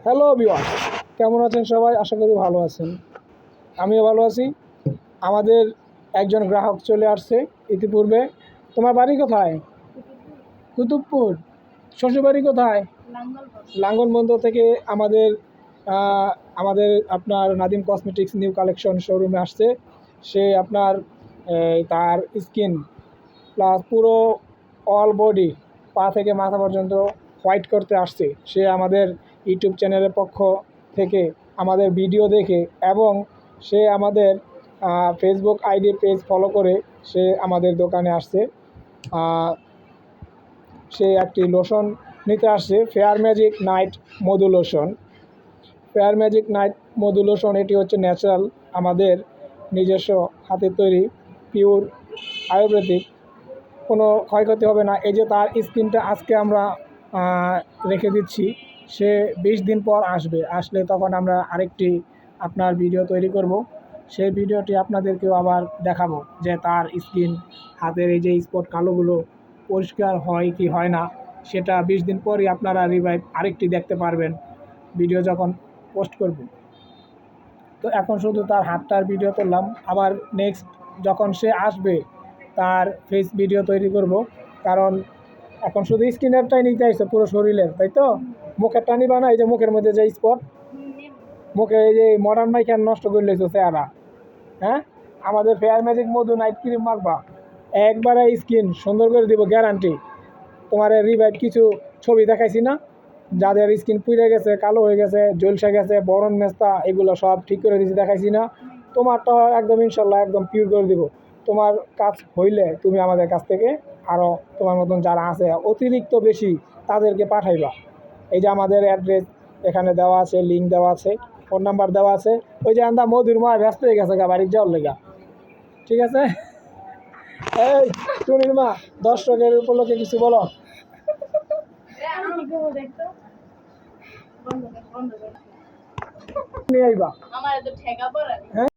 Hello viewers, কেমন আছেন সবাই? আশা করি ভালো আছেন। আমিও ভালো আছি। আমাদের একজন গ্রাহক চলে আসছে ইতিপূর্বে। তোমার বাড়ি কোথায়? কুতুবপুর। শ্বশুরবাড়ি কোথায়? লাঙ্গলবন্দ থেকে আমাদের আমাদের আপনার নাদিম কসমেটিক্স নিউ কালেকশন শোরুমে আসছে। সে আপনার তার স্কিন প্লাস পুরো অল বডি পা থেকে মাথা পর্যন্ত হোয়াইট করতে আসছে। সে আমাদের ইউটিউব চ্যানেলের পক্ষ থেকে আমাদের ভিডিও দেখে এবং সে আমাদের ফেসবুক আইডি পেজ ফলো করে সে আমাদের দোকানে আসছে। সে একটি লোশন নিতে আসছে, ফেয়ার ম্যাজিক নাইট মধু লোশন। ফেয়ার ম্যাজিক নাইট মধু লোশন এটি হচ্ছে ন্যাচারাল, আমাদের নিজস্ব হাতের তৈরি, পিওর আয়ুর্বেদিক, কোনো ক্ষয়ক্ষতি হবে না। এই যে তার স্কিনটা আজকে আমরা রেখে দিচ্ছি, সে 20 দিন পর আসলে তখন আমরা আরেকটি আপনার ভিডিও তৈরি করব। সেই ভিডিওটি আপনাদেরকেও আবার দেখাবো যে তার স্কিন হাতের এই যে স্পট কালোগুলো পরিষ্কার হয় কি হয় না, সেটা 20 দিন পরই আপনারা রিভাইভ আরেকটি দেখতে পারবেন ভিডিও যখন পোস্ট করব। তো এখন শুধু তার হাতটার ভিডিও করলাম, আবার নেক্সট যখন সে আসবে তার ফেস ভিডিও তৈরি করব, কারণ এখন শুধু স্কিনেরটাই নিতে আসছে পুরো শরীরের, তাই তো? মুখেরটা নিবা না? এই যে মুখের মধ্যে যে স্পট, মুখে এই যে মডার্ন মাইখান নষ্ট করে লেছো চেহারা। হ্যাঁ, আমাদের ফেয়ার ম্যাজিক মধু নাইট ক্রিম মাখবা, একবারে স্কিন সুন্দর করে দিব, গ্যারান্টি। তোমার রিভাইভ কিছু ছবি দেখাইছি না, যাদের স্কিন পুড়ে গেছে, কালো হয়ে গেছে, জলসে গেছে, বরণ মেস্তা, এগুলো সব ঠিক করে দিয়েছি, দেখাইছি না? তোমারটা একদম ইনশাল্লাহ একদম পিওর করে দিব। তোমার কাজ হইলে তুমি আমাদের কাছ থেকে আরও তোমার মতন যারা আছে অতিরিক্ত বেশি তাদেরকে পাঠাইবা। এই যে আমাদের অ্যাড্রেস এখানে দেওয়া আছে, লিঙ্ক দেওয়া আছে, ফোন নাম্বার দেওয়া আছে। ওই যে আন্দা মধুর মা ব্যস্ত হয়ে গেছে গা বাড়ির যাওয়ার লেগা, ঠিক আছে? এই টুনির মা, দর্শকের উপলক্ষে কিছু বলো। নিয়ে আইবা। হ্যাঁ।